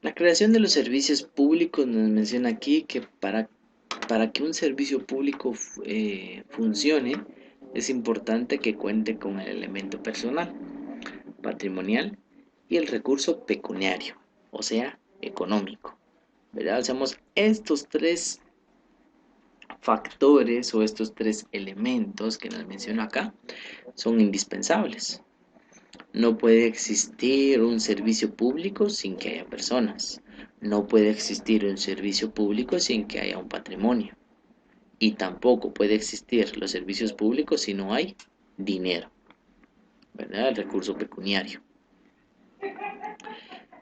La creación de los servicios públicos nos menciona aquí que para que un servicio público funcione es importante que cuente con el elemento personal, patrimonial y el recurso pecuniario, o sea, económico. ¿Verdad? Hacemos estos tres factores o estos tres elementos que nos menciono acá son indispensables. No puede existir un servicio público sin que haya personas. No puede existir un servicio público sin que haya un patrimonio. Y tampoco puede existir los servicios públicos si no hay dinero, ¿verdad? El recurso pecuniario.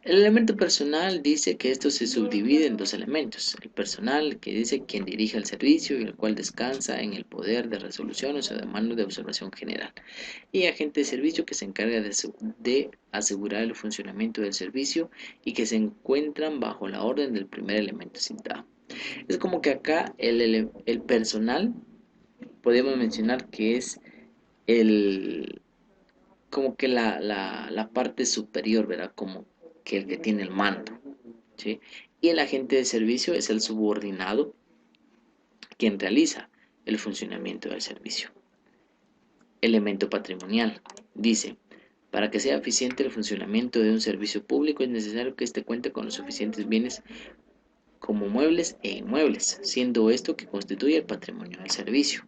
El elemento personal dice que esto se subdivide en dos elementos. El personal, que dice quien dirige el servicio y el cual descansa en el poder de resoluciones o de mando de observación general. Y agente de servicio que se encarga de asegurar el funcionamiento del servicio y que se encuentran bajo la orden del primer elemento citado. Es como que acá el personal podemos mencionar que es el como que la parte superior, ¿verdad? Como que el que tiene el mando, ¿sí? Y el agente de servicio es el subordinado quien realiza el funcionamiento del servicio. Elemento patrimonial. Dice, para que sea eficiente el funcionamiento de un servicio público es necesario que éste cuente con los suficientes bienes como muebles e inmuebles, siendo esto que constituye el patrimonio del servicio.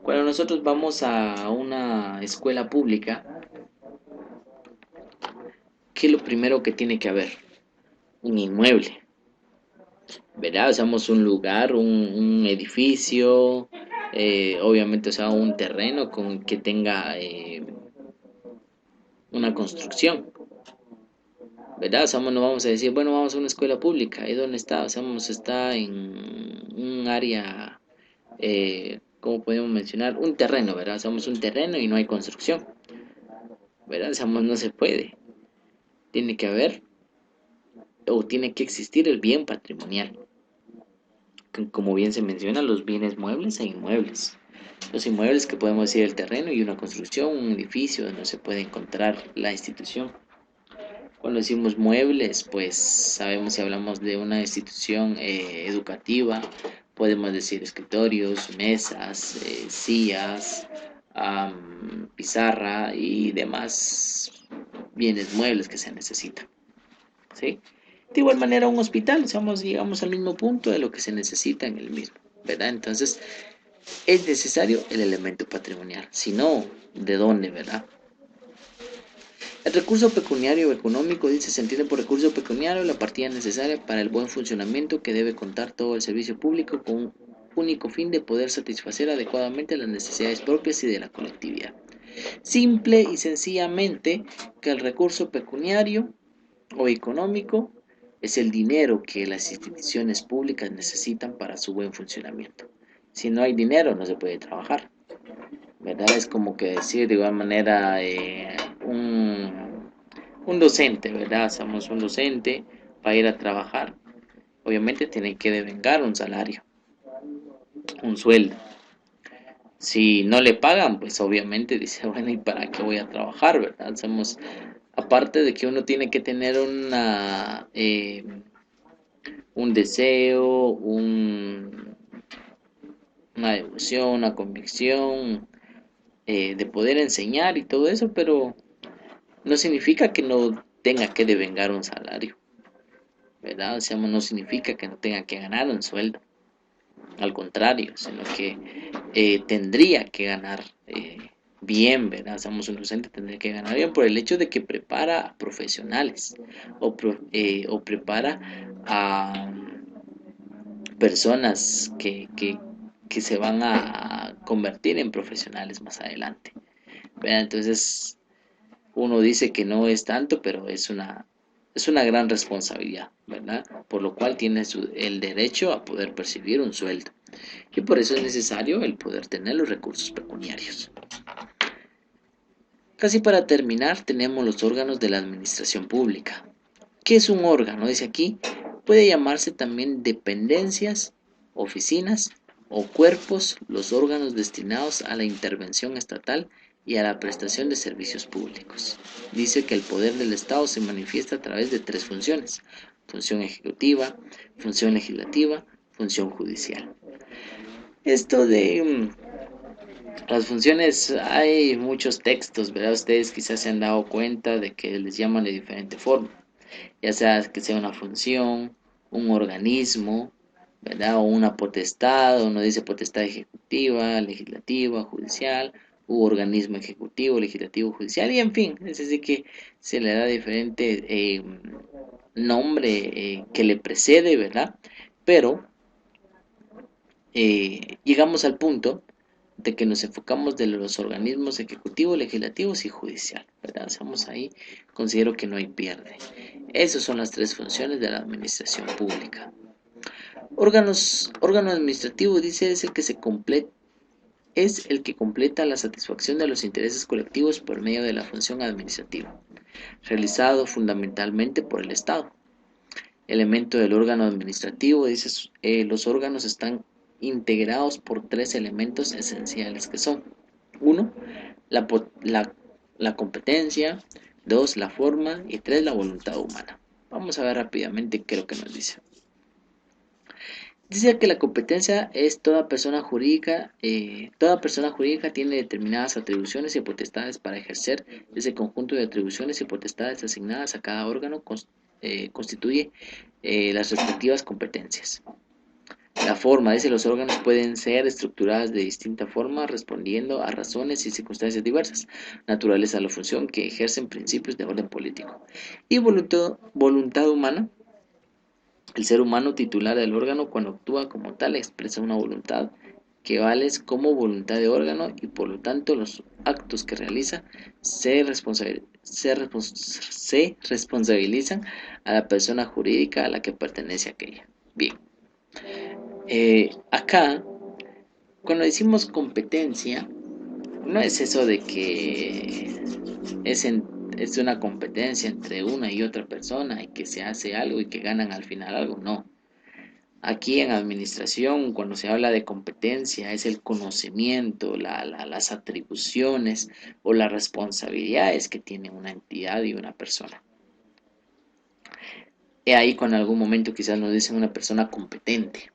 Cuando nosotros vamos a una escuela pública, ¿qué es lo primero que tiene que haber? Un inmueble, ¿verdad? Usamos un lugar, un edificio, obviamente, o sea, un terreno con que tenga una construcción, ¿verdad? O sea, no vamos a decir, bueno, vamos a una escuela pública, ¿y dónde está? O sea, está en un área, ¿cómo podemos mencionar? Un terreno, ¿verdad? Somos un terreno y no hay construcción, ¿verdad? O sea, no se puede. Tiene que haber o tiene que existir el bien patrimonial. Como bien se menciona, los bienes muebles e inmuebles. Los inmuebles que podemos decir el terreno y una construcción, un edificio donde se puede encontrar la institución. Cuando decimos muebles, pues sabemos si hablamos de una institución educativa, podemos decir escritorios, mesas, sillas, pizarra y demás bienes muebles que se necesitan, ¿sí? De igual manera un hospital, llegamos al mismo punto de lo que se necesita en el mismo, ¿verdad? Entonces es necesario el elemento patrimonial, si no, ¿de dónde, verdad? El recurso pecuniario o económico dice se entiende por recurso pecuniario la partida necesaria para el buen funcionamiento que debe contar todo el servicio público con un único fin de poder satisfacer adecuadamente las necesidades propias y de la colectividad. Simple y sencillamente que el recurso pecuniario o económico es el dinero que las instituciones públicas necesitan para su buen funcionamiento. Si no hay dinero no se puede trabajar, ¿verdad? Es como que decir de igual manera un docente, ¿verdad? Somos un docente para ir a trabajar. Obviamente tiene que devengar un salario, un sueldo. Si no le pagan, pues obviamente dice, bueno, ¿y para qué voy a trabajar, verdad? Aparte de que uno tiene que tener un deseo, una devoción, una convicción de poder enseñar y todo eso, pero no significa que no tenga que devengar un salario, ¿verdad? O sea, no significa que no tenga que ganar un sueldo, al contrario, sino que tendría que ganar bien, ¿verdad? Somos un docente, tendría que ganar bien por el hecho de que prepara a profesionales o prepara a personas que se van a convertir en profesionales más adelante, ¿verdad? Entonces, uno dice que no es tanto, pero es una gran responsabilidad, ¿verdad? Por lo cual tiene el derecho a poder percibir un sueldo. Y por eso es necesario el poder tener los recursos pecuniarios. Casi para terminar, tenemos los órganos de la administración pública. ¿Qué es un órgano? Dice aquí, puede llamarse también dependencias, oficinas o cuerpos, los órganos destinados a la intervención estatal y a la prestación de servicios públicos. Dice que el poder del Estado se manifiesta a través de tres funciones: función ejecutiva, función legislativa, función judicial. Esto de las funciones, hay muchos textos, ¿verdad? Ustedes quizás se han dado cuenta de que les llaman de diferente forma, ya sea que sea una función, un organismo, ¿verdad? O una potestad, uno dice potestad ejecutiva, legislativa, judicial, u organismo ejecutivo, legislativo, judicial, y en fin, es decir que se le da diferente nombre que le precede, ¿verdad? Pero llegamos al punto de que nos enfocamos de los organismos ejecutivos, legislativos y judicial, ¿verdad? Estamos ahí, considero que no hay pierde. Esas son las tres funciones de la administración pública. Órgano administrativo, dice, es el que completa la satisfacción de los intereses colectivos por medio de la función administrativa, realizado fundamentalmente por el Estado. Elemento del órgano administrativo, dice, los órganos están integrados por tres elementos esenciales que son: uno, la, la competencia; dos, la forma; y tres, la voluntad humana. Vamos a ver rápidamente qué es lo que nos dice. Dice que la competencia es toda persona jurídica tiene determinadas atribuciones y potestades para ejercer. Ese conjunto de atribuciones y potestades asignadas a cada órgano constituye las respectivas competencias. La forma, dice, los órganos pueden ser estructuradas de distinta forma, respondiendo a razones y circunstancias diversas, naturales a la función, que ejercen principios de orden político. Y voluntad humana. El ser humano titular del órgano, cuando actúa como tal, expresa una voluntad que vale como voluntad de órgano, y por lo tanto los actos que realiza se responsabilizan a la persona jurídica a la que pertenece aquella. Bien, acá, cuando decimos competencia, no es eso de que es una competencia entre una y otra persona y que se hace algo y que ganan al final algo, no. Aquí en administración, cuando se habla de competencia, es el conocimiento, las atribuciones o las responsabilidades que tiene una entidad y una persona. Y ahí cuando en algún momento quizás nos dicen una persona competente,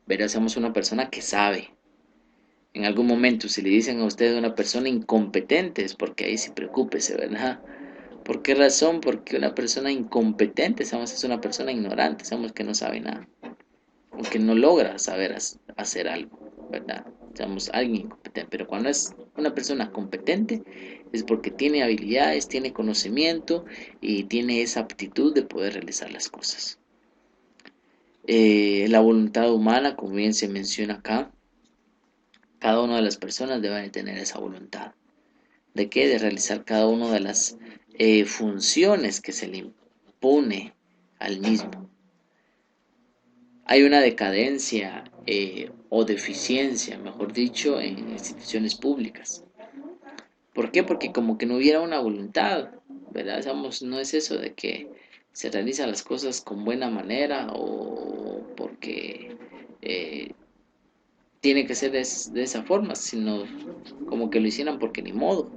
pero somos una persona que sabe. En algún momento si le dicen a usted una persona incompetente, es porque ahí sí preocúpese, ¿verdad? ¿Por qué razón? Porque una persona incompetente, sabemos, es una persona ignorante, sabemos que no sabe nada, o que no logra saber hacer algo, ¿verdad? Somos alguien incompetente, pero cuando es una persona competente es porque tiene habilidades, tiene conocimiento y tiene esa aptitud de poder realizar las cosas. La voluntad humana, como bien se menciona acá, cada una de las personas debe de tener esa voluntad. ¿De qué? De realizar cada una de las funciones que se le impone al mismo. Hay una decadencia o deficiencia, mejor dicho, en instituciones públicas. ¿Por qué? Porque como que no hubiera una voluntad, ¿verdad? Digamos, no es eso de que se realizan las cosas con buena manera o porque tiene que ser de esa forma, sino como que lo hicieran porque ni modo,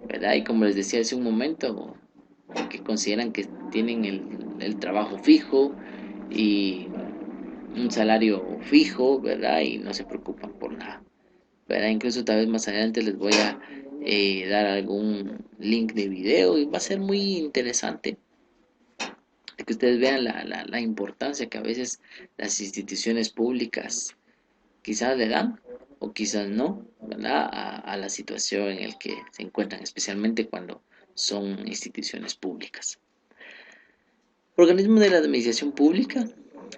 ¿verdad? Y como les decía hace un momento, que consideran que tienen el trabajo fijo y un salario fijo, ¿verdad? Y no se preocupan por nada, ¿verdad? Incluso tal vez más adelante les voy a dar algún link de video y va a ser muy interesante que ustedes vean la importancia que a veces las instituciones públicas quizás le dan o quizás no, ¿verdad? A la situación en la que se encuentran, especialmente cuando son instituciones públicas. Organismo de la administración pública,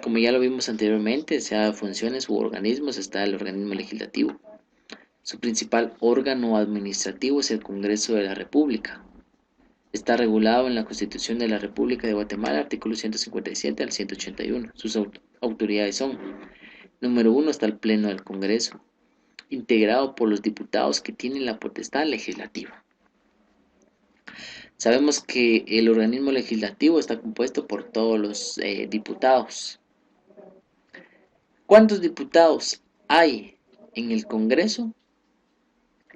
como ya lo vimos anteriormente, sea funciones u organismos, está el organismo legislativo. Su principal órgano administrativo es el Congreso de la República. Está regulado en la Constitución de la República de Guatemala, artículos 157 al 181. Sus autoridades son: número 1, está el Pleno del Congreso, integrado por los diputados que tienen la potestad legislativa. Sabemos que el organismo legislativo está compuesto por todos los diputados. ¿Cuántos diputados hay en el Congreso?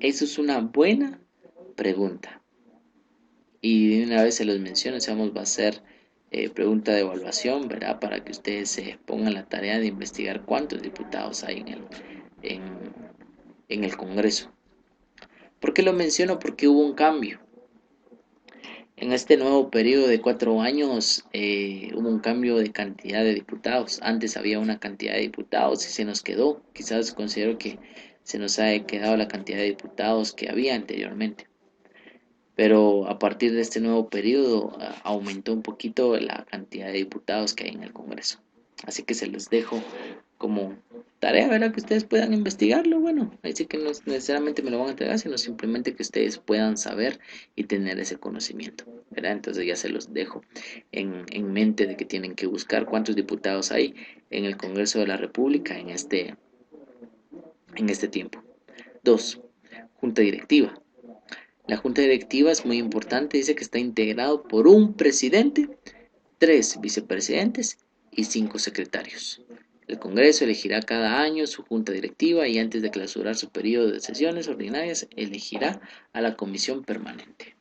Eso es una buena pregunta. Y de una vez se los menciono, va a ser pregunta de evaluación, ¿verdad? Para que ustedes se pongan la tarea de investigar cuántos diputados hay en, en el Congreso. ¿Por qué lo menciono? Porque hubo un cambio. En este nuevo periodo de 4 años hubo un cambio de cantidad de diputados. Antes había una cantidad de diputados y se nos quedó. Quizás considero que se nos ha quedado la cantidad de diputados que había anteriormente. Pero a partir de este nuevo periodo aumentó un poquito la cantidad de diputados que hay en el Congreso. Así que se los dejo como tarea, ¿verdad? Que ustedes puedan investigarlo. Bueno, así que no necesariamente me lo van a entregar, sino simplemente que ustedes puedan saber y tener ese conocimiento, ¿verdad? Entonces ya se los dejo en mente de que tienen que buscar cuántos diputados hay en el Congreso de la República en este tiempo. 2. Junta directiva. La junta directiva es muy importante, dice que está integrado por un presidente, 3 vicepresidentes y 5 secretarios. El Congreso elegirá cada año su junta directiva y antes de clausurar su periodo de sesiones ordinarias elegirá a la comisión permanente.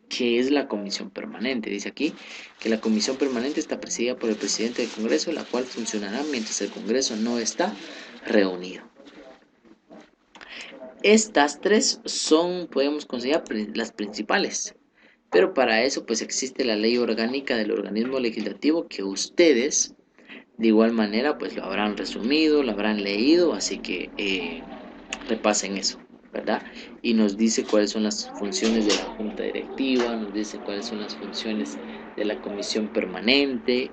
¿Qué es la comisión permanente? Dice aquí que la comisión permanente está presidida por el presidente del Congreso, la cual funcionará mientras el Congreso no está reunido. Estas 3 son, podemos considerar, las principales. Pero para eso pues existe la ley orgánica del organismo legislativo que ustedes de igual manera pues lo habrán resumido, lo habrán leído, así que repasen eso, ¿verdad? Y nos dice cuáles son las funciones de la junta directiva, nos dice cuáles son las funciones de la comisión permanente,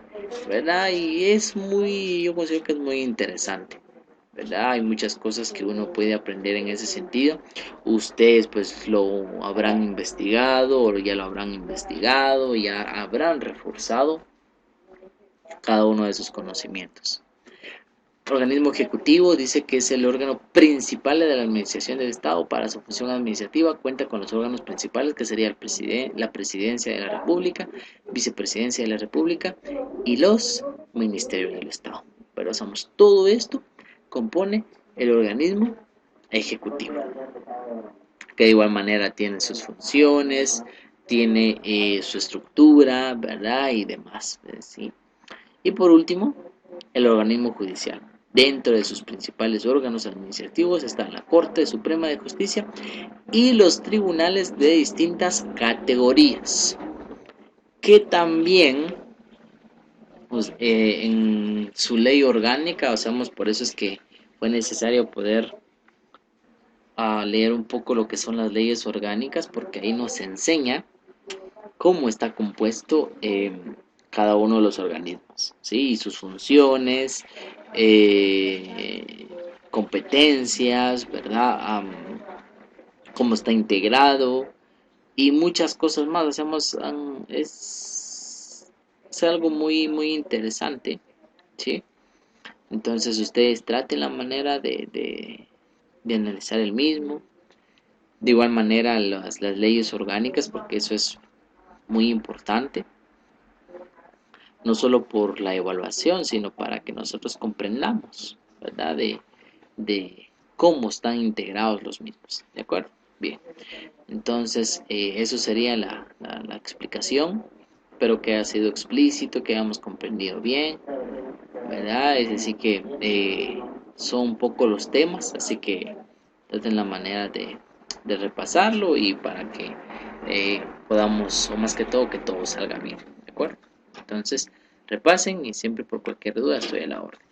¿verdad? Y yo considero que es muy interesante, ¿verdad? Hay muchas cosas que uno puede aprender en ese sentido. Ustedes pues lo habrán investigado o ya lo habrán investigado, ya habrán reforzado cada uno de sus conocimientos. Organismo ejecutivo dice que es el órgano principal de la administración del Estado. Para su función administrativa cuenta con los órganos principales que sería la presidencia de la República, vicepresidencia de la República y los ministerios del Estado. Pero somos todo esto compone el organismo ejecutivo, que de igual manera tiene sus funciones, tiene su estructura, ¿verdad? Y demás, ¿sí? Y por último, el organismo judicial. Dentro de sus principales órganos administrativos están la Corte Suprema de Justicia y los tribunales de distintas categorías, que también pues, en su ley orgánica, o sea, por eso es que fue necesario poder leer un poco lo que son las leyes orgánicas, porque ahí nos enseña cómo está compuesto cada uno de los organismos, ¿sí? Y sus funciones, competencias, ¿verdad? Cómo está integrado y muchas cosas más. Es algo muy, muy interesante, ¿sí? Entonces ustedes traten la manera de analizar el mismo. De igual manera las leyes orgánicas, porque eso es muy importante, no solo por la evaluación, sino para que nosotros comprendamos, ¿verdad? De cómo están integrados los mismos, ¿de acuerdo? Bien, entonces eso sería la explicación. Espero que haya sido explícito, que hayamos comprendido bien, ¿verdad? Es decir, que son un poco los temas, así que traten la manera de repasarlo y para que podamos, o más que todo salga bien, ¿de acuerdo? Entonces, repasen y siempre por cualquier duda estoy a la orden.